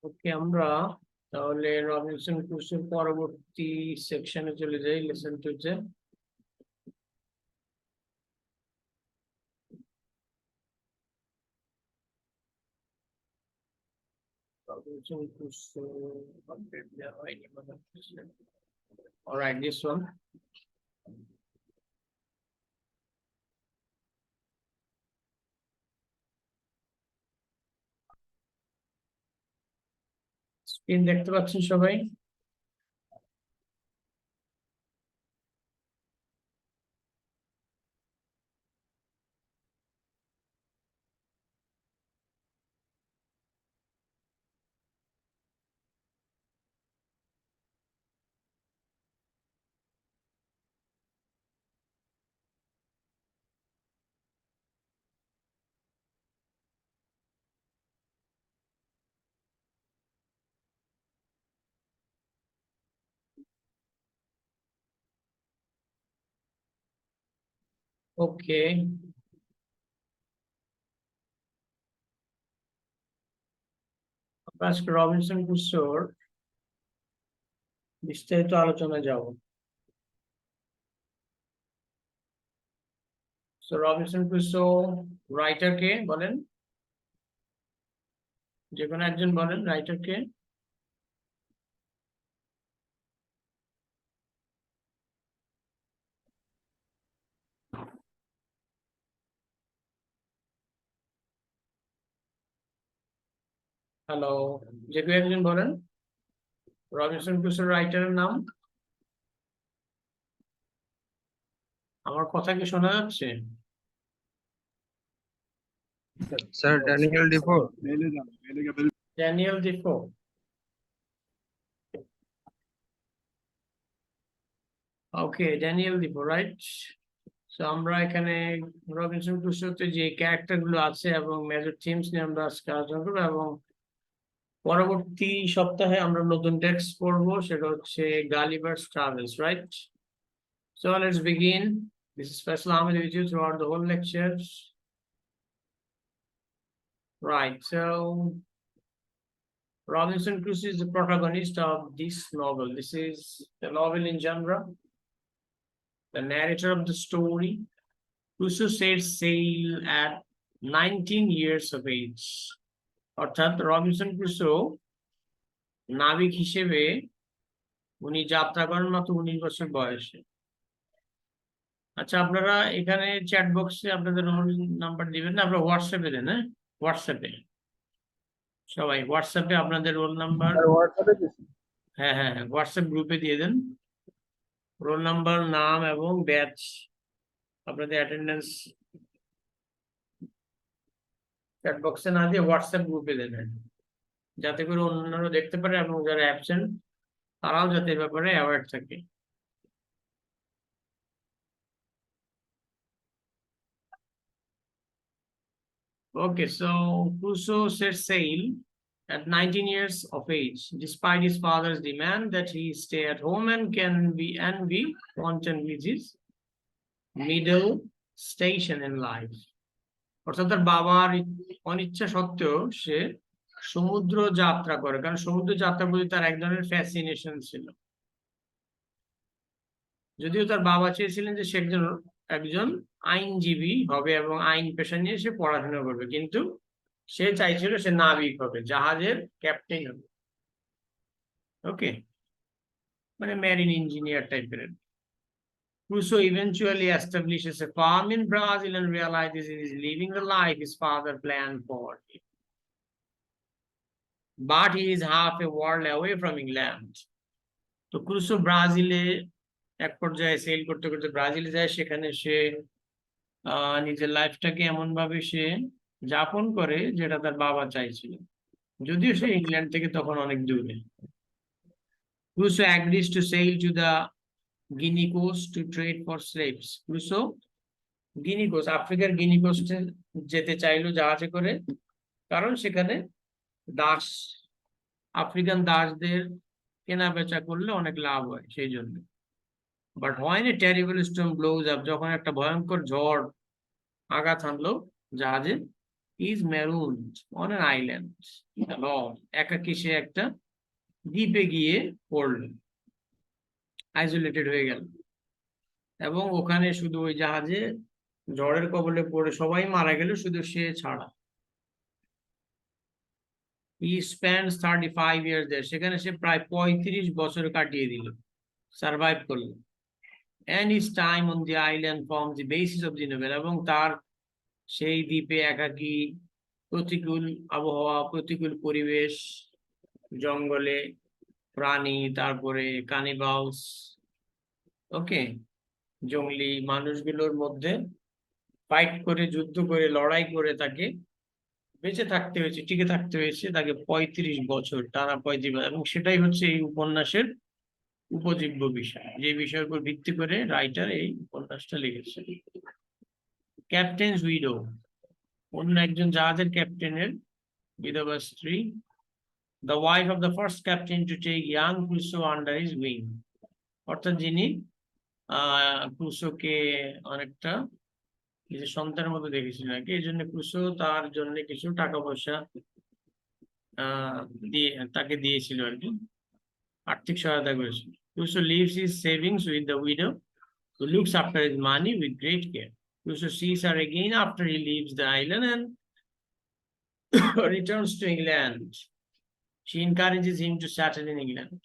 ওকে, আমরা তাহলে রবিনসন ক্রুসোর পরবর্তী সেকশনে চলে যাই, লেসন 2 তে। রবিনসন ক্রুসো আপডেট দেওয়া হয়নি মনে হচ্ছে। Alright, this one. স্ক্রিন দেখতে পাচ্ছেন সবাই? ওকে, আজকে রবিনসন ক্রুসোর বিস্তারিত আলোচনা যাব। সো রবিনসন ক্রুসো রাইটার কে বলেন? যে কোনো একজন বলেন রাইটার কে। হ্যালো, যে কেউ একজন বলেন রবিনসন ক্রুসোর রাইটারের নাম। আমার কথা কি শোনা যাচ্ছে? Sir Daniel Defoe. Daniel Defoe. Okay, Daniel Defoe, right. So আমরা এখানে রবিনসন ক্রুসোতে যে ক্যারেক্টার গুলো আছে এবং মেজর থিমস নিয়ে আমরা আজকে আলোচনা করবো, এবং পরবর্তী সপ্তাহে আমরা নতুন টেক্সট পড়বো, সেটা হচ্ছে Gulliver's Travels, right? So let's begin. This is Faisal Ahmed with you throughout the whole lecture. Right, so Robinson Crusoe is the protagonist of this novel. This is the novel in genre. The narrator of the story, Crusoe set sail at 19 years of age. অর্থাৎ Robinson Crusoe নাবিক হিসেবে উনি যাত্রা করেন মাত্র 19 বছর বয়সে। আচ্ছা, আপনারা এখানে চ্যাট বক্সে আপনাদের রোল নাম্বার দিবেন না? আপনারা হোয়াটসঅ্যাপে দেন, হ্যাঁ? হোয়াটসঅ্যাপে সবাই হোয়াটসঅ্যাপে আপনাদের রোল নাম্বার, হ্যাঁ হ্যাঁ হ্যাঁ, হোয়াটসঅ্যাপ গ্রুপে দিয়ে দেন। রোল নাম্বার, নাম এবং ব্যাচ, আপনাদের অ্যাটেন্ডেন্স চ্যাট বক্সে না দিয়ে হোয়াটসঅ্যাপ গ্রুপে দেবেন, যাতে করে অন্যরা দেখতে পারে এবং যারা অ্যাবসেন্ট তারাও যাতে এ ব্যাপারে অ্যাওয়ার থাকে। Okay, so Crusoe set sail at 19 years of age, despite his father's demand that he stay at home and be content with his middle station in life. অর্থাৎ তার বাবার অনিচ্ছা সত্ত্বেও সে সমুদ্র যাত্রা করে, কারণ সমুদ্র যাত্রা প্রতি তার এক ধরনের ফ্যাসিনেশন ছিল। যদিও তার বাবা চেয়েছিলেন যে সে একজন আইনজীবী হবে এবং আইন পেশা নিয়ে সে পড়াশোনা করবে, কিন্তু সে চাইছিল সে নাবিক হবে, জাহাজের ক্যাপ্টেন হবে। ওকে, মানে মেরিন ইঞ্জিনিয়ার টাইপের। Crusoe eventually establishes a farm in Brazil and realizes he is living the life his father planned for him. But he is half a world away from England. তো Crusoe ব্রাজিলে এক পর্যায়ে sell করতে করতে ব্রাজিলে যায়, সেখানে সে নিজের লাইফটাকে এমন ভাবে সে যাপন করে যেটা তার বাবা চাইছিল, যদিও সে ইংল্যান্ড থেকে তখন অনেক দূরে। Crusoe agrees to sail to the Guinea coast to trade for slaves. Crusoe Guinea coast, আফ্রিকার গিনি কোস্টে যেতে চাইলো জাহাজে করে, কারণ সেখানে দাস, আফ্রিকান দাসদের কেনা বেচা করলে অনেক লাভ হয় সেই জন্য। But when a terrible storm blows up, যখন একটা ভয়ঙ্কর ঝড় আঘাত হানলো জাহাজে, is marooned on an island alone. একাকী সে একটা দ্বীপে গিয়ে পড়ল, আইসোলেটেড হয়ে গেল, এবং ওখানে শুধু ওই জাহাজে ঝড়ের কবলে পড়ে সবাই মারা গেল, শুধু সে ছাড়া। He spends 35 years there. সেখানে সে প্রায় 35 বছর কাটিয়ে দিল, সার্ভাইভ করলো। And his time on the island forms the basis of the novel. এবং তার সেই দ্বীপে একাকী, প্রতিকূল আবহাওয়া, প্রতিকূল পরিবেশ, জঙ্গলে প্রাণী, তারপরে কানিবালস, ওকে, জঙ্গলি মানুষগুলোর মধ্যে ফাইট করে, যুদ্ধ করে, লড়াই করে তাকে বেঁচে থাকতে হয়েছে, টিকে থাকতে হয়েছে তাকে 35 বছর, টানা 35 বছর। এবং সেটাই হচ্ছে এই উপন্যাসের উপজীব্য বিষয়, যে বিষয়ের উপর ভিত্তি করে রাইটার এই উপন্যাসটা লিখেছে। ক্যাপ্টেনস উইডো, অন্য একজন জাহাজের ক্যাপ্টেনের বিধবা স্ত্রী। The wife of the first captain to take young Crusoe under his wing. অর্থাৎ যিনি ক্রুসোকে অনেকটা নিজের সন্তানের মতো দেখেছিলেন আর কি, এই জন্য ক্রুসো তার জন্য কিছু টাকা পয়সা দিয়ে তাকে দিয়েছিল আর কি, আর্থিক সহায়তা করেছিল। Crusoe leaves his savings with the widow, who looks after his money with great care. Crusoe sees her again after he leaves the island and returns to England. She encourages him to settle in England.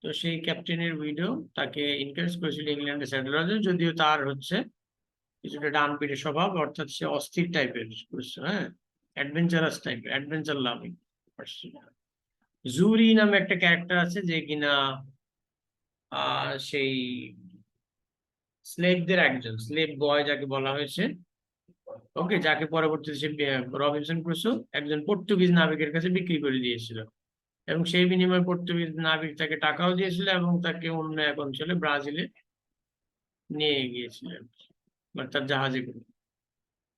তো সেই ক্যাপ্টেনের widow তাকে encourage করেছিল ইংল্যান্ডে settle হওয়ার জন্য, যদিও তার হচ্ছে কিছুটা ডানপিটে স্বভাব, অর্থাৎ সে অস্থির টাইপের, হ্যাঁ, অ্যাডভেঞ্চারাস টাইপের, অ্যাডভেঞ্চার লাভিং। জুরি নামে একটা ক্যারেক্টার আছে যে কিনা সেই স্লেভদের একজন, স্লেভ বয় যাকে বলা হয়েছে, ওকে, যাকে পরবর্তীতে সে রবিনসন ক্রুসো একজন পর্তুগিজ নাবিকের কাছে বিক্রি করে দিয়েছিল, এবং সেই বিনিময়ে পর্তুগিজ নাবিক তাকে টাকাও দিয়েছিল এবং তাকে অন্য এক অঞ্চলে, ব্রাজিলে নিয়ে গিয়েছিলেন, মানে তার জাহাজে করে।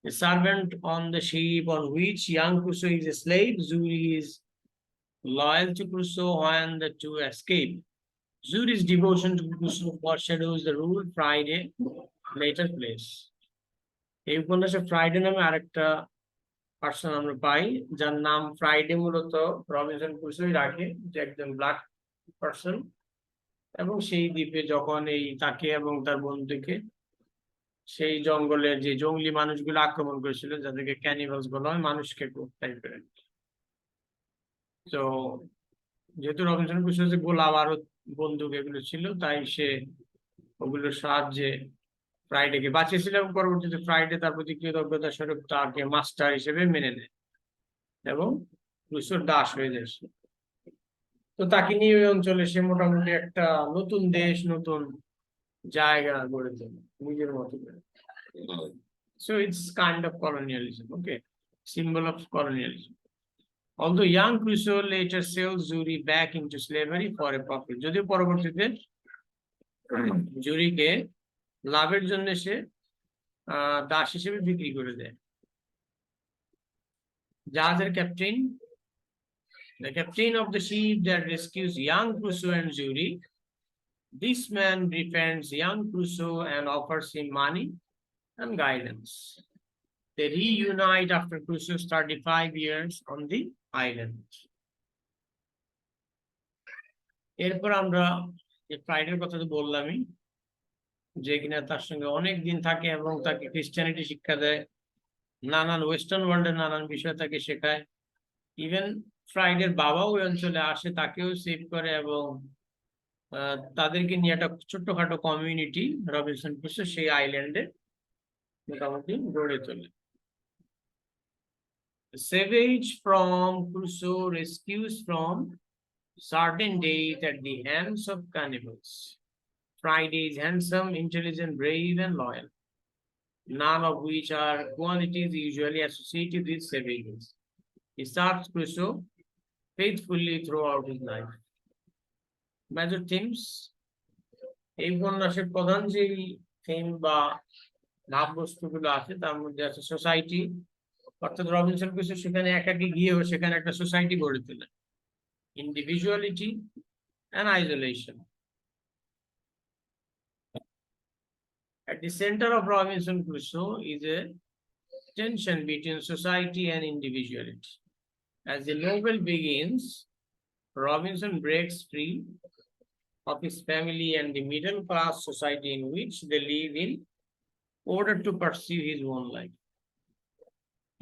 A servant on the ship on which young Crusoe is a slave, Zuri is loyal to Crusoe when the two escape. Zuri's devotion to Crusoe foreshadows the rule Friday later plays. এই উপন্যাসে Friday নামে আরেকটা person আমরা পাই, যার নাম Friday মূলত Robinson ক্রুসোই রাখে, যে একজন ব্ল্যাক পার্সন, এবং সেই দ্বীপে যখন এই তাকে এবং তার বন্ধুকে সেই জঙ্গলের যে জঙ্গলি মানুষগুলো আক্রমণ করেছিল, যাদেরকে ক্যানিভালস বলা হয়, মানুষকে টাইপের। তো যেহেতু রবিনসন ক্রুসোর যে গোলাম আরো বন্দুক এগুলো ছিল, তাই সে ওগুলোর সাহায্যে ফ্রাইডেকে বাঁচিয়েছিল, এবং পরবর্তীতে ফ্রাইডে তার প্রতি কৃতজ্ঞতা স্বরূপ তাকে মাস্টার হিসেবে মেনে নেয় এবং ক্রুসোর দাস হয়ে যায়। তো তাকে নিয়ে ওই অঞ্চলে সে মোটামুটি একটা নতুন দেশ, নতুন জায়গা গড়ে তোলে নিজের মতো করে। So it's kind of colonialism, okay, symbol of colonialism. Although young Crusoe later sells Zuri back into slavery for a profit. যদিও পরবর্তীতে জুরিকে লাভের জন্য সে দাস হিসেবে বিক্রি করে দেয়। জাহাজের captain, the captain of the ship that rescues young Crusoe and Zuri. This man befriends young Crusoe and offers him money and guidance. They reunite after Crusoe's 35 years on the island. এরপর আমরা ফ্রাইডের কথা তো বললামই, যে কিনা তার সঙ্গে অনেক দিন থাকে এবং তাকে খ্রিস্টানিটি শিক্ষা দেয়, নানান ওয়েস্টার্ন ওয়ার্ল্ডের নানান বিষয় তাকে শেখায়। ইভেন ফ্রাইডের বাবাও ওই অঞ্চলে আসে, তাকেও সেভ করে, এবং তাদেরকে নিয়ে একটা ছোট্টখাটো কমিউনিটি রবিনসন ক্রুসো সেই আইল্যান্ডে মোটামুটি গড়ে তোলে। The savage from Crusoe rescues from certain death at the hands of cannibals. Friday is handsome, intelligent, brave, and loyal, none of which are qualities usually associated with savages. He serves Crusoe faithfully throughout his life. Major themes, এই উপন্যাসের প্রধান যে theme বা ভাববস্তুগুলো আছে তার মধ্যে আছে society, অর্থাৎ রবিনসন ক্রুসো সেখানে একাকী গিয়েও সেখানে একটা সোসাইটি গড়ে তোলে, individuality and isolation. At the center of Robinson Crusoe is a tension between society and individuality. As the novel begins, Robinson breaks free of his family and the middle class society in which they live in order to pursue his own life.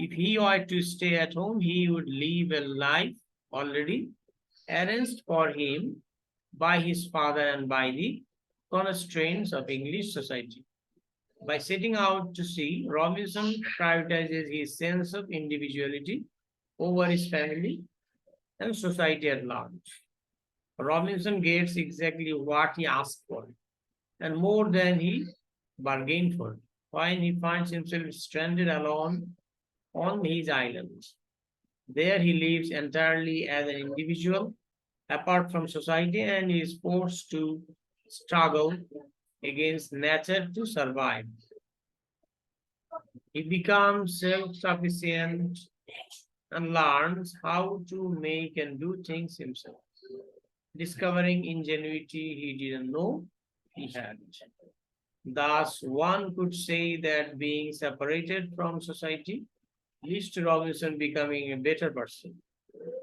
If he were to stay at home, he would live a life already arranged for him by his father and by the constraints of English society. By setting out to sea, Robinson prioritizes his sense of individuality over his family and society at large. Robinson gets exactly what he asked for and more than he bargained for when he finds himself stranded alone on his island. There he lives entirely as an individual apart from society and is forced to struggle against nature to survive. He becomes self-sufficient and learns how to make and do things himself, discovering ingenuity he didn't know he had. Thus, one could say that being separated from society leads to Robinson becoming a better person.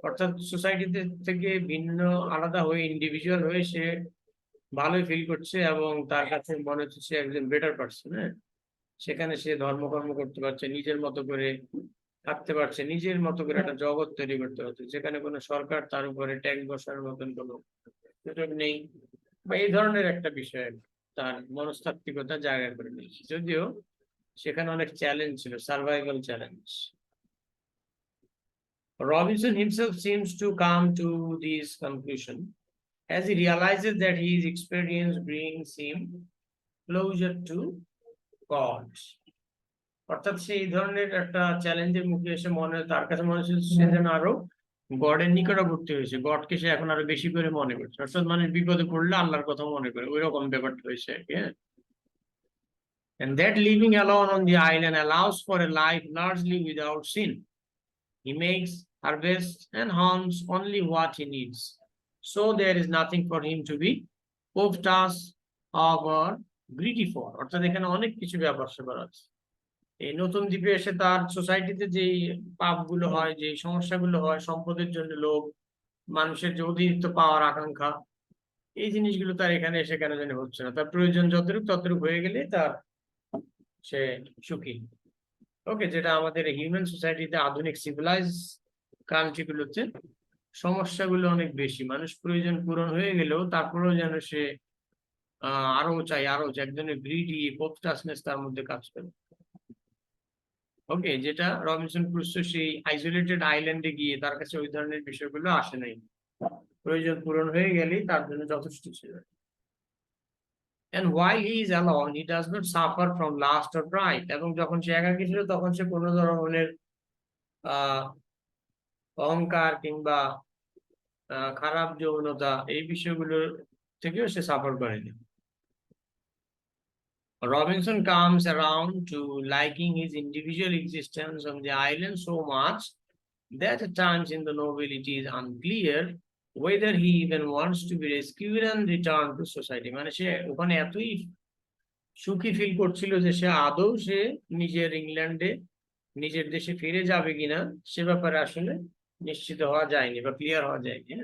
অর্থাৎ সোসাইটিতে থেকে ভিন্ন আলাদা হয়ে individual হয়ে সে ভালোই feel করছে এবং তার কাছে মনে হচ্ছে সে একজন বেটার পারসন। হ্যাঁ, সেখানে সে ধর্মকর্ম করতে পারছে, নিজের মতো করে থাকতে পারছে, নিজের মতো করে একটা জগৎ তৈরি করতে পারছে যেখানে কোনো সরকার তার উপরে ট্যাক্স বসানোর মতন কোনো সুযোগ নেই বা এই ধরনের একটা বিষয় তার মনস্তাত্ত্বিকতা জায়গা করে নিয়েছে। যদিও সেখানে অনেক চ্যালেঞ্জ ছিল, survival challenge. Robinson himself seems to come to this conclusion as he realizes that his experience brings him closer to God. অর্থাৎ সে এই ধরনের একটা চ্যালেঞ্জের মুখে এসে তার কাছে মনে হচ্ছে সে যেন আরো গডের নিকটবর্তী হয়েছে, গডকে সে এখন আরো বেশি করে মনে করছে। অর্থাৎ মানুষ বিপদে পড়লে আল্লাহর কথা মনে করে, ওই রকম ব্যাপারটা হয়েছে আর কি। And that living alone on the island allows for a life largely without sin. He makes, harvests, and harms only what he needs. So there is nothing for him to be covetous of or greedy for. অর্থাৎ এখানে অনেক কিছু ব্যাপার স্যাপার আছে। এই নতুন দ্বীপে এসে তার সোসাইটিতে যে পাপগুলো হয়, যে সমস্যাগুলো হয়, সম্পদের জন্য লোভ, মানুষের যে অতিরিক্ত পাওয়ার আকাঙ্ক্ষা, এই জিনিসগুলো তার এখানে এসে কেন জানি হচ্ছে না। তার প্রয়োজন যতটুকু ততটুকু হয়ে গেলে তার সে সুখী। ওকে, যেটা আমাদের হিউম্যান সোসাইটিতে আধুনিক সিভিলাইজ কান্ট্রিগুলোতে সমস্যাগুলো অনেক বেশি। মানুষ প্রয়োজন পূরণ হয়ে গেলেও তারপরেও যেন সে আরো চাই, আরো চাই, একজনের গ্রিডি কোভটাসনেস তার মধ্যে কাজ করে। ওকে, যেটা রবিনসন ক্রুসো সেই আইসোলেটেড আইল্যান্ডে গিয়ে তার কাছে ওই ধরনের বিষয়গুলো আসে নাই, প্রয়োজন পূরণ হয়ে গেলেই তার জন্য যথেষ্ট ছিল। And while he is alone, he does not suffer from lust or pride. এবং যখন সে একাকী ছিল তখন সে কোনো ধরনের অহংকার কিংবা খারাপ যৌনতা এই বিষয়গুলোর থেকেও সে সাফার করেনি। Robinson comes around to liking his individual existence on the island so much that at times in the novel it is unclear whether he even wants to be rescued and return to society. মানে সে ওখানে এতই সুখী feel করছিল যে সে আদৌ সে নিজের ইংল্যান্ডে নিজের দেশে ফিরে যাবে কিনা সে ব্যাপারে আসলে নিশ্চিত হওয়া যায়নি বা ক্লিয়ার হওয়া যায়নি।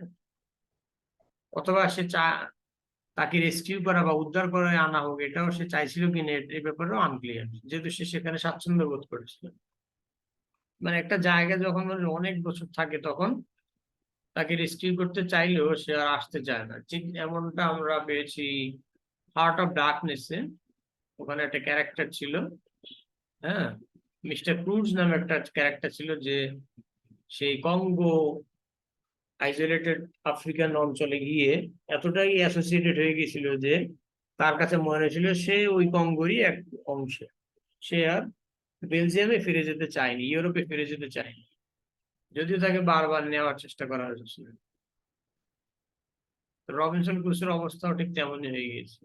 অথবা সে তাকে রেস্কিউ করা বা উদ্ধার করে আনা হোক এটাও সে চাইছিল কিনা এই ব্যাপারেও আনক্লিয়ার, যেহেতু সে সেখানে স্বাচ্ছন্দ্য বোধ করেছিল। মানে একটা জায়গায় যখন অনেক বছর থাকে তখন তাকে রেস্কিউ করতে চাইলেও সে আর আসতে চায় না। ঠিক এমনটা আমরা পেয়েছি হার্ট অফ ডার্কনেসে। ওখানে একটা ক্যারেক্টার ছিল, হ্যাঁ, মিস্টার ক্রুজ নামে একটা ক্যারেক্টার ছিল, যে সেই কঙ্গো আইসোলেটেড আফ্রিকান অঞ্চলে গিয়ে এতটাই অ্যাসোসিয়েটেড হয়ে গেছিল যে তার কাছে মনে হয়েছিল সে ওই কঙ্গোরই এক অংশ। সে আর বেলজিয়ামে ফিরে যেতে চায়নি, ইউরোপে ফিরে যেতে চায়নি, যদিও তাকে বারবার নেওয়ার চেষ্টা করা হয়েছিল। রবিনসন ক্রুসোর অবস্থাও ঠিক তেমনই হয়ে গিয়েছিল।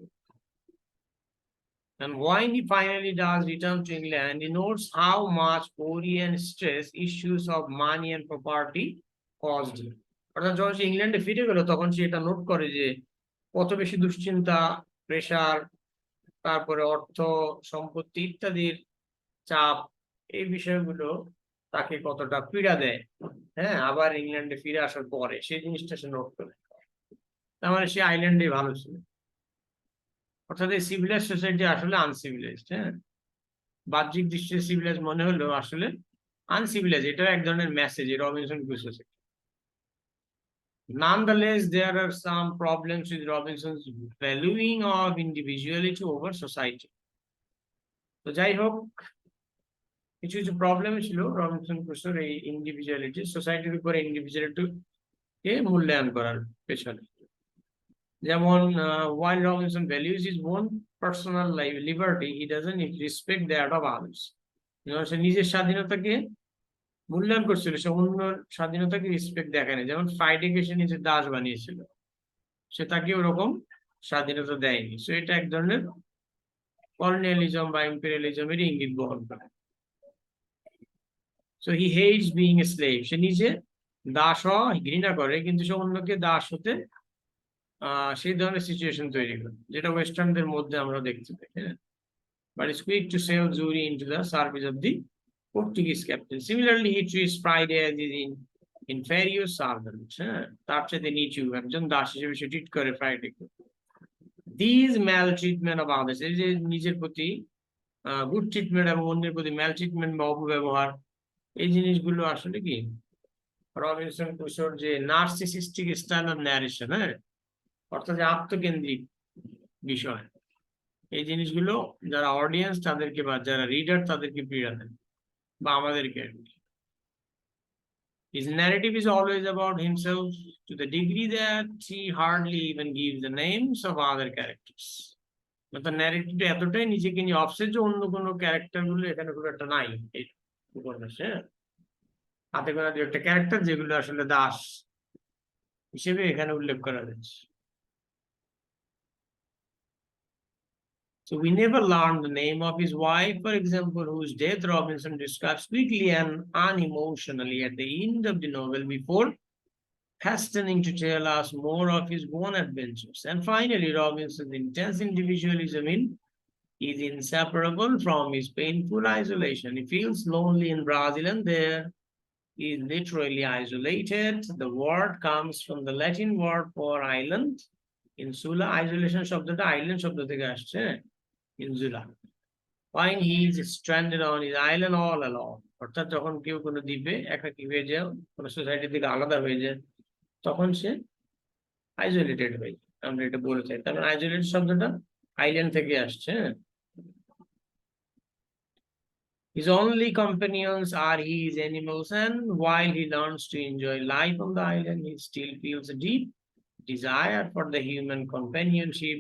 And when he finally does return to England, he notes how much worry and stress issues of money and property caused him. অর্থাৎ যখন সে ইংল্যান্ডে ফিরে গেল তখন সে এটা নোট করে যে কত বেশি দুশ্চিন্তা, প্রেসার, তারপরে অর্থ সম্পত্তি ইত্যাদির চাপ এই বিষয়গুলো তাকে কতটা পীড়া দেয়, হ্যাঁ, আবার ইংল্যান্ডে ফিরে আসার পরে সেই জিনিসটা সে নোট করে। তার মানে সে আইল্যান্ডে ভালো ছিল, অর্থাৎ এই সিভিলাইজ সোসাইটি আসলে আনসিভিলাইজড। হ্যাঁ, বাহ্যিক দৃষ্টিতে সিভিলাইজ মনে হলেও আসলে আনসিভিলাইজ। এটাও এক ধরনের মেসেজ রবিনসন ক্রুসোর। Nonetheless, there are some problems with Robinson's valuing of individuality over society. তো যাই হোক, কিছু কিছু প্রবলেম ছিল রবিনসন ক্রুসোর এই ইন্ডিভিজুয়ালিটি, সোসাইটির উপরে ইন্ডিভিজুয়ালিটি কে মূল্যায়ন করার পেছনে। যেমন while Robinson values his own personal liberty, he doesn't respect that of others. সে নিজের স্বাধীনতাকে মূল্যায়ন করছিল, সে অন্য স্বাধীনতাকে রেসপেক্ট দেখায় না। যেমন ফ্রাইডেকে সে নিজের দাস বানিয়েছিল, সে তাকে ওরকম স্বাধীনতা দেয়নি। সো এটা এক ধরনের কলোনিয়ালিজম বা ইম্পেরিয়ালিজমের ইঙ্গিত বহন করে। So he hates being a slave, সে নিজে দাস হওয়া ঘৃণা করে, কিন্তু সে অন্যকে দাস হতে সেই ধরনের সিচুয়েশন তৈরি করে, যেটা ওয়েস্টার্নদের মধ্যে আমরা দেখতে পাই। হ্যাঁ, but is quick to sell Zuri into the service of the Portuguese captain. Similarly, he treats Friday as his inferior servant. হ্যাঁ, তার চেয়ে নিচু একজন দাস হিসেবে সে ট্রিট করে ফ্রাইডেকে। These maltreatment of others, এই যে নিজের প্রতি গুড ট্রিটমেন্ট এবং অন্যের প্রতি ম্যালট্রিটমেন্ট বা অপব্যবহার, এই জিনিসগুলো আসলে কি রবিনসন ক্রুসোর যে নার্সিসিস্টিক স্টাইল অফ ন্যারেশন, হ্যাঁ, অর্থাৎ যে আত্মকেন্দ্রিক বিষয়, এই জিনিসগুলো যারা অডিয়েন্স তাদেরকে বা যারা রিডার তাদেরকে পীড়া দেয়, বা আমাদেরকে। His narrative is always about himself to the degree that he hardly even gives the names of other characters. তার ন্যারেটিভটা এতটাই নিজেকে নিয়ে অবসেসড যে অন্য কোনো ক্যারেক্টার গুলো এখানে খুব একটা নাই এই উপন্যাসে। হাতে গোনা দু একটা ক্যারেক্টার যেগুলো আসলে দাস হিসেবে এখানে উল্লেখ করা হয়েছে। So we never learn the name of his wife, for example, whose death Robinson describes quickly and unemotionally at the end of the novel before hastening to tell us more of his own adventures. And finally, Robinson's intense individualism is inseparable from his painful isolation. He feels lonely in Brazil and there he is literally isolated. The word comes from the Latin word for island, insula. Isolation শব্দটা island শব্দ থেকে আসছে, insula. When he is stranded on his island all alone, অর্থাৎ যখন কেউ কোনো দ্বীপে একাকী হয়ে যায়, কোনো সোসাইটি থেকে আলাদা হয়ে যায়, তখন সে আইসোলেটেড হয়ে যায়। আমরা এটা বলে চাই, কারণ আইসোলেটেড শব্দটা আইল্যান্ড থেকে আসছে। His only companions are his animals, and while he learns to enjoy life on the island, he still feels a deep desire for the human companionship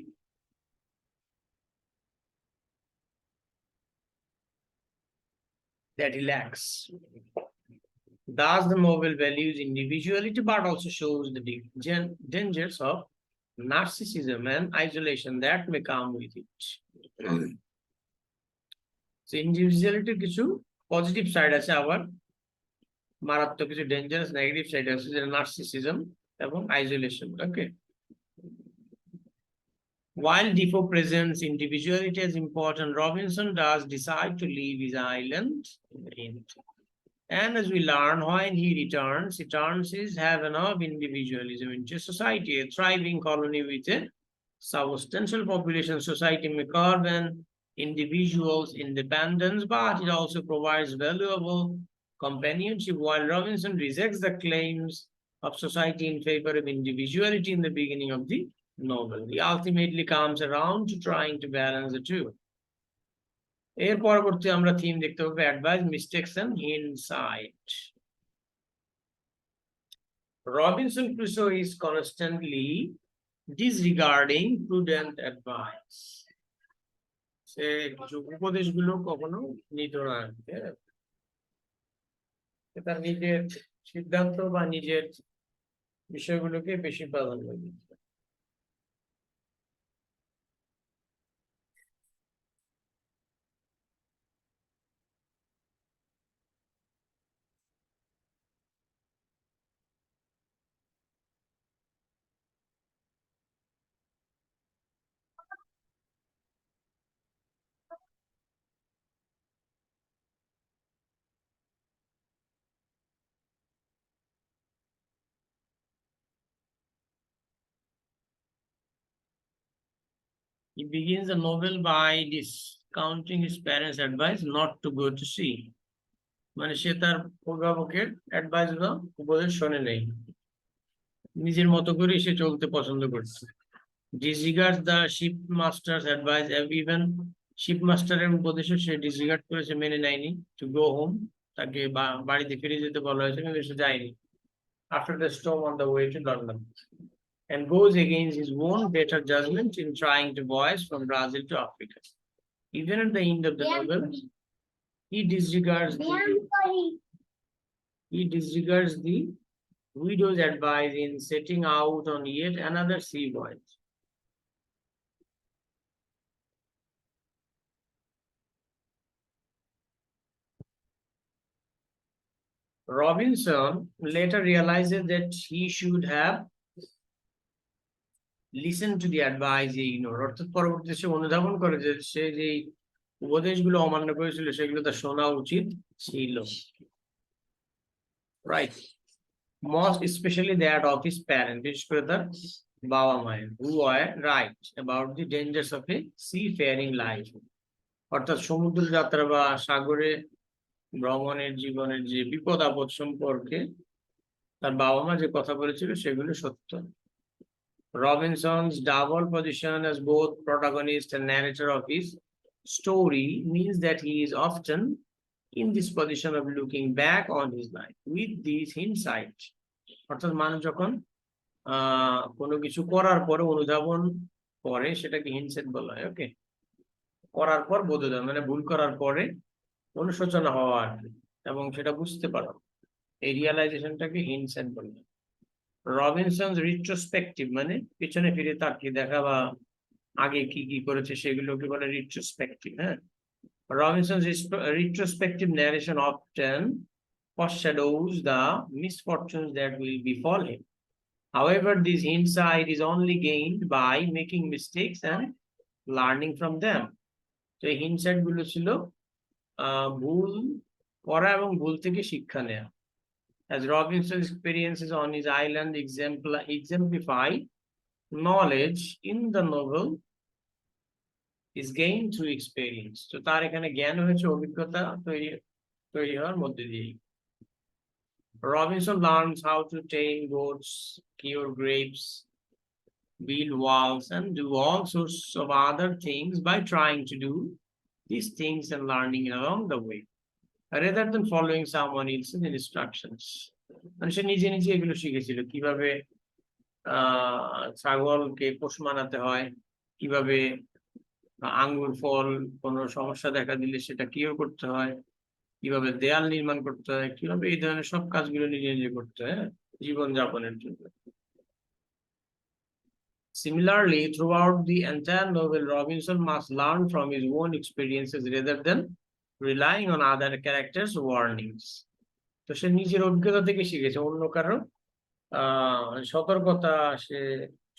that he lacks. Thus, the novel values individuality but also shows the dangers of narcissism and isolation that may come with it. So, individuality কিছু positive side আছে, আবার মারাত্মক কিছু dangerous negative side আছে, যেটা narcissism এবং isolation. Okay, while Defoe presents individuality as important, Robinson does decide to leave his island in the end. And as we learn, when he turns his heaven of individualism into society, a thriving colony with a substantial population. Society may curb an individual's independence, but it also provides valuable companionship. While Robinson rejects the claims of society in favor of individuality in the beginning of the novel, he ultimately comes around to trying to balance the two. এর পরবর্তী আমরা theme দেখতে পাবো advice, mistakes and insight. Robinson Crusoe is constantly disregarding prudent advice. সে কিছু উপদেশগুলো কখনো নিত না, তার নিজের সিদ্ধান্ত বা নিজের বিষয়গুলোকে বেশি প্রাধান্য দিত। He begins the novel by discounting his parents' advice not to go to sea. মানে সে তার অভিভাবকের অ্যাডভাইস বা উপদেশ শোনে নেই, নিজের মতো করে সে চলতে পছন্দ করছে। Disregards the shipmaster's advice, even shipmaster's উপদেশও say disregard করেছে, মেনে নেয়নি। To go home, তাকে বাড়িতে ফিরে যেতে বলা হয়েছে কিন্তু সে যায়নি। After the storm on the way to London, and goes against his own better judgment in trying to voyage from Brazil to Africa. Even at the end of the novel, he disregards the widow's advice in setting out on yet another sea voyage. Robinson later realizes that he should have listened to the advice he ignored. অর্থাৎ পরবর্তীতে সে অনুধাবন করে যে সে যে উপদেশগুলো অমান্য করেছিল সেগুলো তার শোনা উচিত ছিল। Right. Most especially that of his parents, বিশেষ করে তার বাবা মায়ের, who were right about the dangers of a seafaring life. অর্থাৎ সমুদ্র যাত্রা বা সাগরে ভ্রমণের জীবনের যে বিপদ আপদ সম্পর্কে তার বাবা মা যে কথা বলেছিল সেগুলো সত্য। Robinson's double position as both protagonist and narrator of his story means that he is often in this position of looking back on his life with this hindsight. অর্থাৎ মানুষ যখন কোনো কিছু করার পরে অনুধাবন করে সেটাকে হিনসাইট বলা হয়। ওকে, করার পর বোধোদয় মানে ভুল করার পরে অনুশোচনা হওয়া আর কি, এবং সেটা বুঝতে পারা, এই রিয়ালাইজেশনটাকে হিনসাইট বলা হয়। রবিনসনস রিট্রোস্পেক্টিভ মানে পিছনে ফিরে তাকিয়ে দেখা বা আগে কি কি করেছে সেগুলোকে বলে রিট্রোস্পেক্টিভ। হ্যাঁ, Robinson's retrospective narration often foreshadows the misfortunes that will befall him. However, this insight is only gained by making mistakes and learning from them. So, এই insight গুলো ছিল ভুল করা এবং ভুল থেকে শিক্ষা নেওয়া। As Robinson's experiences on his island exemplify, knowledge in the novel is gained through experience. So তার এখানে জ্ঞান হয়েছে অভিজ্ঞতা তৈরি হওয়ার মধ্যে দিয়ে। Robinson learns how to tame goats, cure grapes, build walls, and do all sorts of other things by trying to do these things and learning along the way, rather than following someone else's instructions. মানে সে নিজে নিজে এগুলো শিখেছিল, কিভাবে ছাগলকে পোষ মানাতে হয়, কিভাবে আঙ্গুর ফল কোনো সমস্যা দেখা দিলে সেটা কিভাবে করতে হয়, কিভাবে দেয়াল নির্মাণ করতে হয়, কিভাবে এই ধরনের সব কাজগুলো নিজে নিজে করতে হয় জীবন যাপনের জন্য। Similarly, throughout the entire novel, Robinson must learn from his own experiences rather than relying on other characters' warnings. তো সে নিজের অভিজ্ঞতা থেকে শিখেছে, অন্য কারো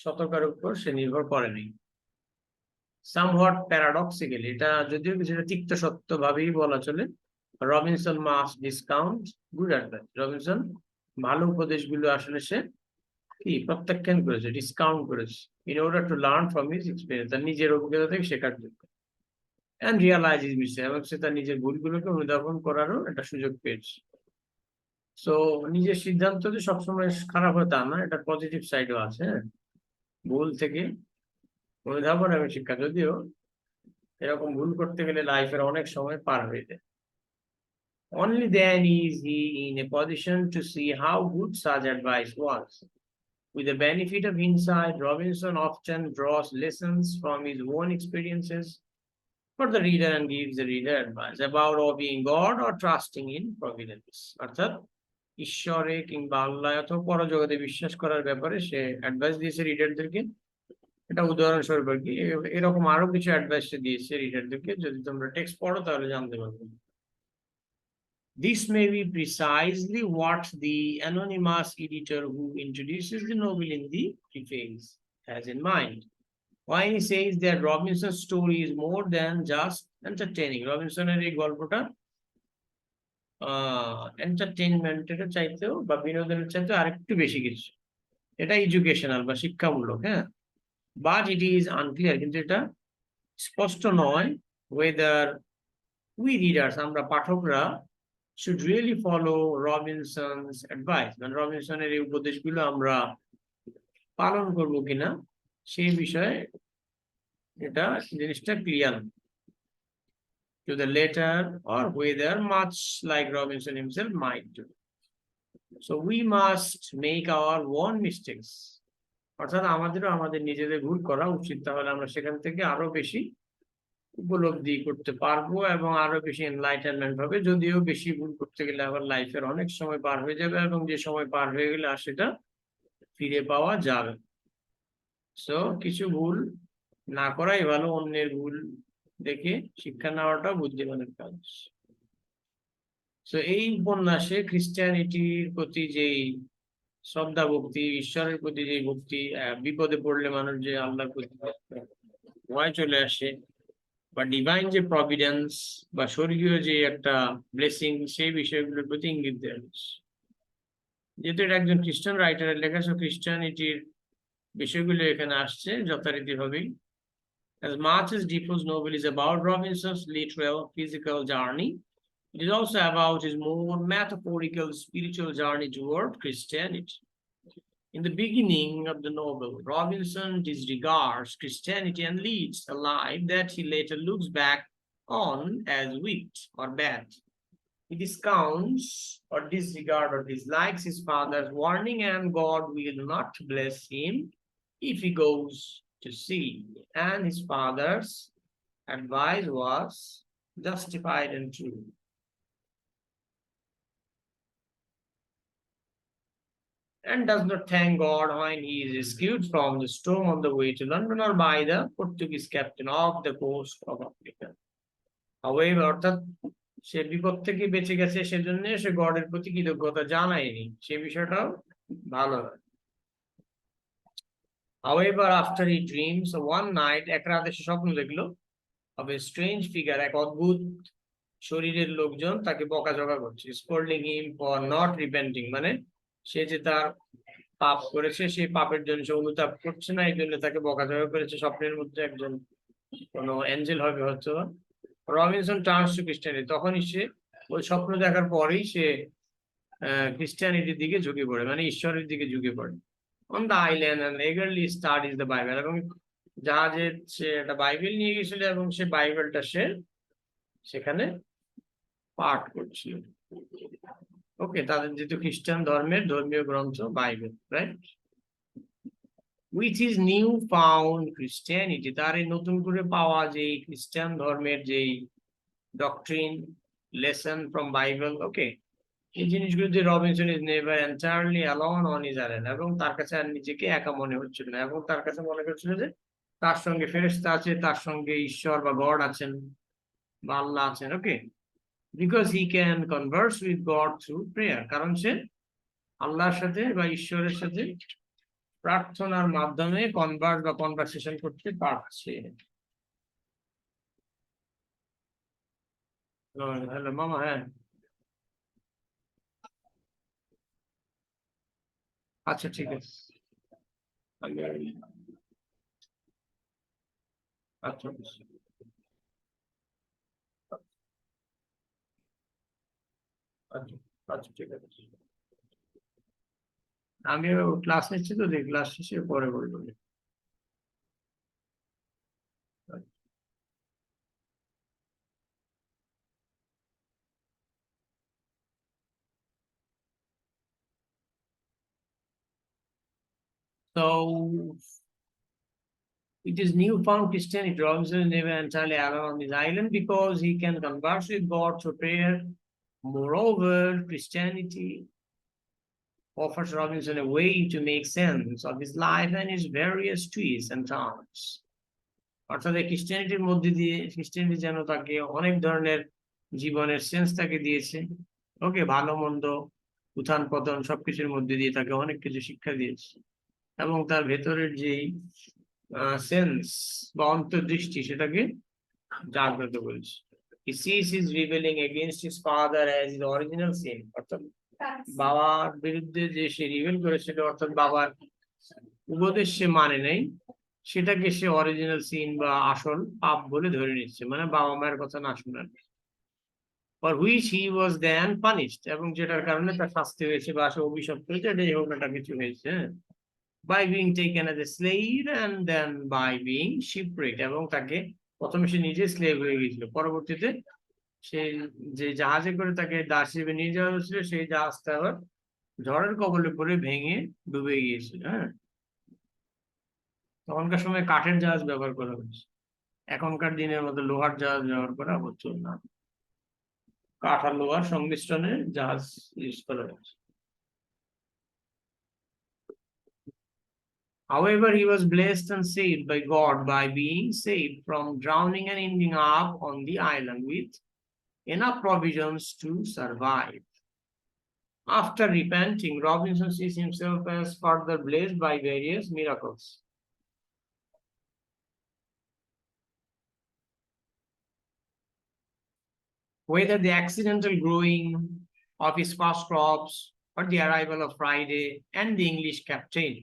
সতর্কার উপর সে নির্ভর করেনি। Somewhat paradoxically, এটা যদিও কিছুটা তিক্ত সত্য ভাবেই বলা চলে, Robinson must discount good advice. Robinson ভালো উপদেশগুলো আসলে সে কি প্রত্যাখ্যান করেছে, ডিসকাউন্ট করেছে, in order to learn from his experience, তার নিজের অভিজ্ঞতা থেকে শেখার জন্য, and realize his mistake, এবং সে তার নিজের ভুলগুলোকে অনুধাবন করারও একটা সুযোগ পেয়েছে। সো নিজের সিদ্ধান্ত যে সবসময় খারাপ হয় তা না, এটা পজিটিভ সাইডও আছে। ভুল থেকে অনুধাবন এবং শিক্ষা, যদিও এরকম ভুল করতে গেলে লাইফের অনেক সময় পার হয়ে যায়। Only then is he in a position to see how good such advice was. With the benefit of insight, Robinson often draws lessons from his own experiences for the reader and gives the reader advice about obeying God or trusting in providence. অর্থাৎ ঈশ্বরে কিংবা আল্লাহ অথবা পরজগতে বিশ্বাস করার ব্যাপারে সে advice দিয়েছে রিডারদেরকে। এটা উদাহরণস্বরূপ আর কি, এরকম আরো কিছু অ্যাডভাইস দিয়েছে রিডারদেরকে, যদি তোমরা টেক্সট পড়ো তাহলে জানতে পারবে। This may be precisely what the anonymous editor who introduces the novel in the preface has in mind when he says that Robinson's story is more than just entertaining. Robinson's এই গল্পটা এন্টারটেইনমেন্টের চাইতেও বা বিনোদনের চাইতেও আরেকটু বেশি কিছু, এটা এডুকেশনাল বা শিক্ষামূলক। হ্যাঁ, বাট ইট ইজ আনক্লিয়ার, কিন্তু এটা স্পষ্ট নয় whether we readers, আমরা পাঠকরা, should really follow Robinson's advice, মানে রবিনসনের এই উপদেশগুলো আমরা পালন করব কিনা সেই বিষয়ে এটা জিনিসটা clear to the letter, or whether much like Robinson himself might do. So we must make our own mistakes. অর্থাৎ আমাদেরও আমাদের নিজেদের ভুল করা উচিত, তাহলে আমরা সেখান থেকে আরো বেশি উপলব্ধি করতে পারবো এবং আরো বেশি এনলাইটেনমেন্ট হবে। যদিও বেশি ভুল করতে গেলে আবার লাইফের অনেক সময় পার হয়ে যাবে, এবং যে সময় পার হয়ে গেলে আর সেটা ফিরে পাওয়া যাবে। সো কিছু ভুল না করাই ভালো, অন্যের ভুল দেখে শিক্ষা নেওয়াটা বুদ্ধিমানের কাজ। সো এই উপন্যাসে খ্রিস্টানিটির প্রতি যেই শ্রদ্ধা ভক্তি, ঈশ্বরের প্রতি যে ভক্তি, বিপদে পড়লে মানুষ যে আল্লাহর প্রতি ভয় চলে আসে, বা ডিভাইন যে প্রভিডেন্স বা স্বর্গীয় যে একটা ব্লেসিং, সেই বিষয়গুলোর প্রতি ইঙ্গিত দেওয়া হয়েছে। যেহেতু এটা একজন খ্রিস্টান রাইটারের লেখা, সো খ্রিস্টানিটির বিষয়গুলো এখানে আসছে যথারীতি ভাবেই। As much as Defoe's novel is about Robinson's literal physical journey, it is also about his more metaphorical spiritual journey toward Christianity. In the beginning of the novel, Robinson disregards Christianity and leads a life that he later looks back on as wicked or bad. He discounts or disregards or dislikes his father's warning, and God will not bless him if he goes to sea. And his father's advice was justified and true. And does not thank God when he is rescued from the storm on the way to London, or by the Portuguese captain of the coast of Africa. However, অর্থাৎ সে বিপদ থেকে বেঁচে গেছে সেজন্য সে গডের প্রতি কৃতজ্ঞতা জানায়নি, সে বিষয়টাও ভালো। However, after he dreams one night, এক রাতে সে স্বপ্ন দেখলো of a strange figure, এক অদ্ভুত শরীরের লোকজন তাকে বকাঝকা করছে, scolding him for not repenting, মানে সে যে তার পাপ করেছে সেই পাপের জন্য সে অনুতাপ করছে না, এই জন্য তাকে বকাঝকা করেছে। স্বপ্নের মধ্যে একজন কোনো এঞ্জেল হবে হয়তো। রবিনসন টার্নস টু খ্রিস্টানিটি, তখনই সে ওই স্বপ্ন দেখার পরেই সে খ্রিস্টানিটির দিকে ঝুঁকে পড়ে, মানে ঈশ্বরের দিকে ঝুঁকে পড়ে। On the island and eagerly studies the Bible, এবং জাহাজে সে একটা বাইবেল নিয়ে গেছিল এবং সে বাইবেলটা সে সেখানে পাঠ করছিল। ওকে, তাদের যেহেতু খ্রিস্টান ধর্মের ধর্মীয় গ্রন্থ Bible, right? With his new found Christianity, তার এই নতুন করে পাওয়া যে খ্রিস্টান ধর্মের যেই ডক্ট্রিন, লেসন ফ্রম বাইবেল, ওকে, এই জিনিসগুলো যে Robinson is never entirely alone on his island, এবং তার কাছে আর নিজেকে একা মনে হচ্ছিল না, এবং তার কাছে মনে হচ্ছিল যে তার সঙ্গে ফেরেশতা আছে, তার সঙ্গে ঈশ্বর বা গড আছেন বা আল্লাহ আছেন। ওকে, because he can converse with God through prayer, কারণ সে আল্লাহর সাথে বা ঈশ্বরের সাথে প্রার্থনার মাধ্যমে কনভার্স বা কনভারসেশন করতে পারছে। হ্যালো মামা, হ্যাঁ আচ্ছা ঠিক আছে, আচ্ছা আচ্ছা আচ্ছা ঠিক আছে, আমি ক্লাস নিচ্ছি তো, ক্লাস শেষে পরে বলবো। So it is newfound Christianity. Robinson is never entirely alone on his island because he can converse with God through prayer. Moreover, Christianity offers Robinson a way to make sense of his life and his various twists and turns. অর্থাৎ খ্রিস্টানিটির মধ্যে দিয়ে খ্রিস্টানিটি যেন তাকে অনেক ধরনের জীবনের sense তাকে দিয়েছে। ওকে, ভালো মন্দ, উত্থান পতন সবকিছুর মধ্যে দিয়ে তাকে অনেক কিছু শিক্ষা দিয়েছে, এবং তার ভেতরের যেই সেন্স বা অন্তর্দৃষ্টি সেটাকে জাগ্রত করেছে। He sees his rebelling against his father as his original sin, অর্থাৎ বাবার বিরুদ্ধে যে সে রিবেল করেছিল, অর্থাৎ বাবার উপদেশ সে মানে নেই, সেটাকে সে অরিজিনাল সিন বা আসল পাপ বলে ধরে নিচ্ছে, মানে বাবা মায়ের কথা না শোনার, for which he was then punished, এবং যেটার কারণে তার শাস্তি হয়েছে বা সে অভিশপ্ত হয়েছে, এটাই হোক একটা কিছু হয়েছে, by being taken as a slave and then by being shipwrecked, এবং তাকে প্রথমে সে নিজে স্লেভ হয়ে গিয়েছিল, পরবর্তীতে সে যে জাহাজে করে তাকে দাস হিসেবে নিয়ে যাওয়া হয়েছিল সেই জাহাজটা আবার ঝড়ের কবলে পড়ে ভেঙে ডুবে গিয়েছিল। হ্যাঁ, তখনকার সময় কাঠের জাহাজ ব্যবহার করা হয়েছে, এখনকার দিনের মতো লোহার জাহাজ ব্যবহার করা হচ্ছে না, কাঠ আর লোহার সংমিশ্রণে জাহাজ ইউজ করা হয়েছে। However, he was blessed and saved by God by being saved from drowning and ending up on the island with enough provisions to survive. After repenting, Robinson sees himself as further blessed by various miracles. Whether the accidental growing of his first crops or the arrival of Friday and the English captain.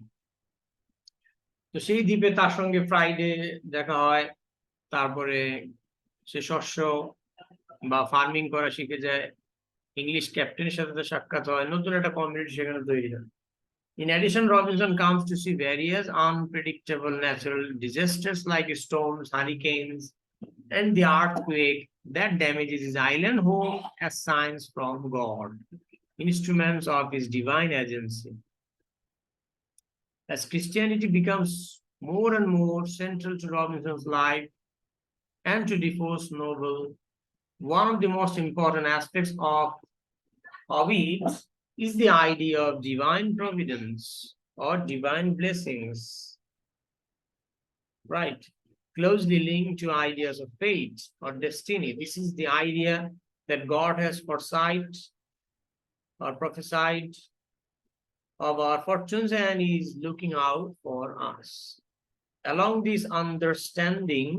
তো সেই দ্বীপে তার সঙ্গে Friday দেখা হয়, তারপরে সে শস্য বা ফার্মিং করা শিখে যায়, ইংলিশ ক্যাপ্টেনের সাথে তার সাক্ষাৎ হয়, নতুন একটা কমিউনিটি সেখানে তৈরি হয়। In addition, Robinson comes to see various unpredictable natural disasters like storms, hurricanes, and the earthquake that damages his island home as signs from God, instruments of his divine agency. As Christianity becomes more and more central to Robinson's life and to Defoe's novel, one of the most important aspects of it is the idea of divine providence or divine blessings, right? Closely linked to ideas of fate or destiny. This is the idea that God has foresight or prophesied of our fortunes and is looking out for us. Along this understanding,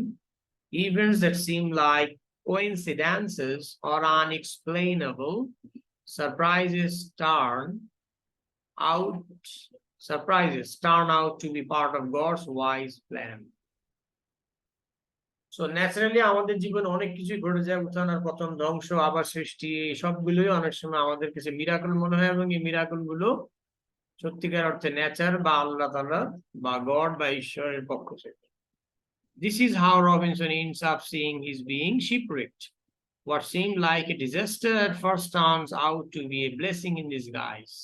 events that seem like coincidences or unexplainable surprises turn out to be part of God's wise plan. So naturally আমাদের জীবনে অনেক কিছু ঘটে যায়, উত্থান আর পতন, ধ্বংস আবার সৃষ্টি, সবগুলোই অনেক সময় আমাদের কাছে মিরাকল মনে হয়, এবং এই মিরাকল গুলো সত্যিকার অর্থে নেচার বা আল্লাহ তাআলা বা গড বা ঈশ্বরের পক্ষ থেকে। This is how Robinson ends up seeing his being shipwrecked. What seemed like a disaster at first turns out to be a blessing in disguise.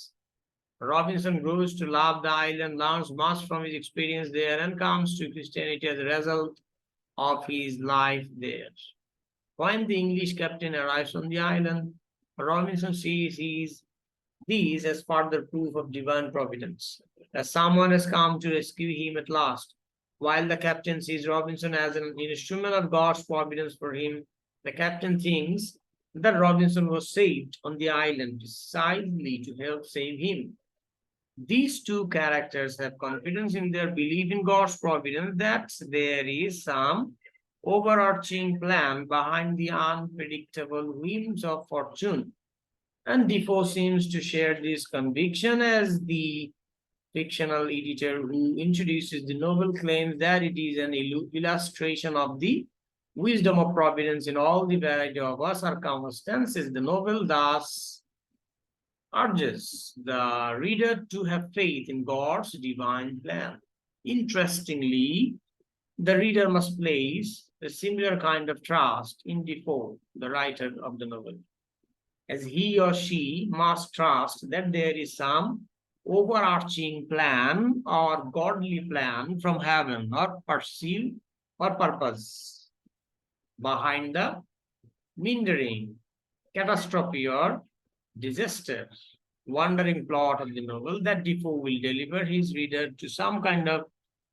Robinson grows to love the island, learns much from his experience there, and comes to Christianity as a result of his life there. When the English captain arrives on the island, Robinson sees these as further proof of divine providence, that someone has come to rescue him at last. While the captain sees Robinson as an instrument of God's providence for him, the captain thinks that Robinson was saved on the island precisely to help save him. These two characters have confidence in their belief in God's providence, that there is some overarching plan behind the unpredictable whims of fortune. And Defoe seems to share this conviction, as the fictional editor who introduces the novel claims that it is an illustration of the wisdom of providence in all the variety of our circumstances. The novel thus urges the reader to have faith in God's divine plan. Interestingly, the reader must place a similar kind of trust in Defoe, the writer of the novel, as he or she must trust that there is some overarching plan or godly plan from heaven or pursuit or purpose behind the meandering, catastrophe or disaster wandering plot of the novel that Defoe will deliver his reader to some kind of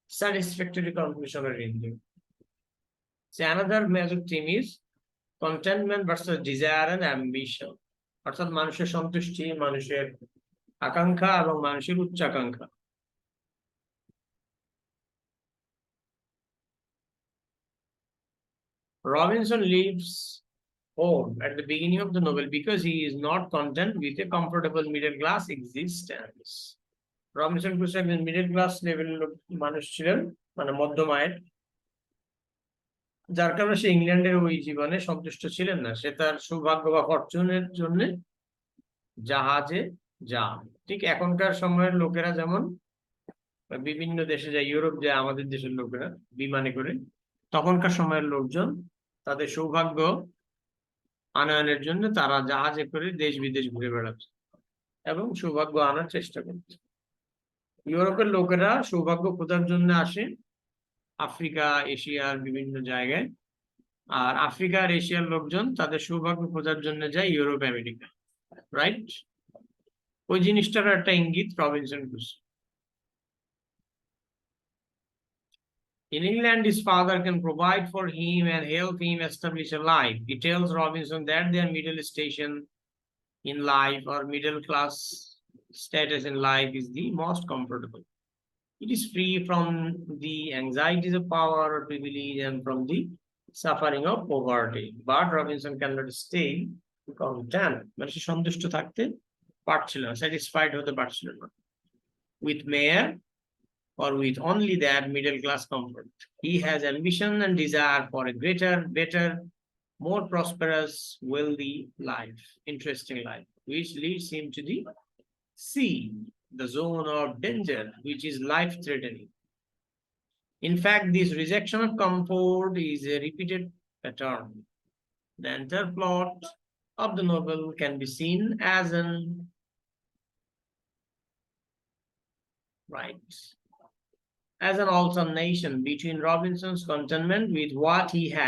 satisfactory conclusion or ending. So another major theme is contentment versus desire and ambition. অর্থাৎ মানুষের সন্তুষ্টি, মানুষের আকাঙ্ক্ষা এবং মানুষের উচ্চাকাঙ্ক্ষা। Robinson leaves home at the beginning of the novel because he is not content with a comfortable middle class existence. Robinson Crusoe একজন middle class লেভেলের মানুষ ছিলেন, মানে মধ্যম আয়ের, যার কারণে সে ইংল্যান্ডের ওই জীবনে সন্তুষ্ট ছিলেন না। সে তার সৌভাগ্য বা ফরচুনের জন্য জাহাজে যান। ঠিক এখনকার সময়ের লোকেরা যেমন বিভিন্ন দেশে যায়, ইউরোপ যায় আমাদের দেশের লোকেরা বিমানে করে, তখনকার সময়ের লোকজন তাদের সৌভাগ্য আনয়নের জন্য তারা জাহাজে করে দেশ বিদেশ ঘুরে বেড়াচ্ছে এবং সৌভাগ্য আনার চেষ্টা করছে। ইউরোপের লোকেরা সৌভাগ্য খোঁজার জন্য আসে আফ্রিকা, এশিয়ার বিভিন্ন জায়গায়, আর আফ্রিকা আর এশিয়ার লোকজন তাদের সৌভাগ্য খোঁজার জন্য যায় ইউরোপ, আমেরিকা। রাইট? ওই জিনিসটার একটা ইঙ্গিত Robinson Crusoe. In England, his father can provide for him and help him establish a life. He tells Robinson that their middle station in life or middle class status in life is the most comfortable. It is free from the anxieties of power or privilege and from the suffering of poverty. But Robinson cannot stay content. মানে সে সন্তুষ্ট থাকতে পারছিল না, satisfied হতে পারছিল না with mere or with only that middle class comfort. He has ambition and desire for a greater, better, more prosperous, wealthy life, interesting life, which leads him to the sea, the zone of danger, which is life-threatening. In fact, this rejection of comfort is a repeated pattern. The entire plot of the novel can be seen as an alternation between Robinson's contentment with what he had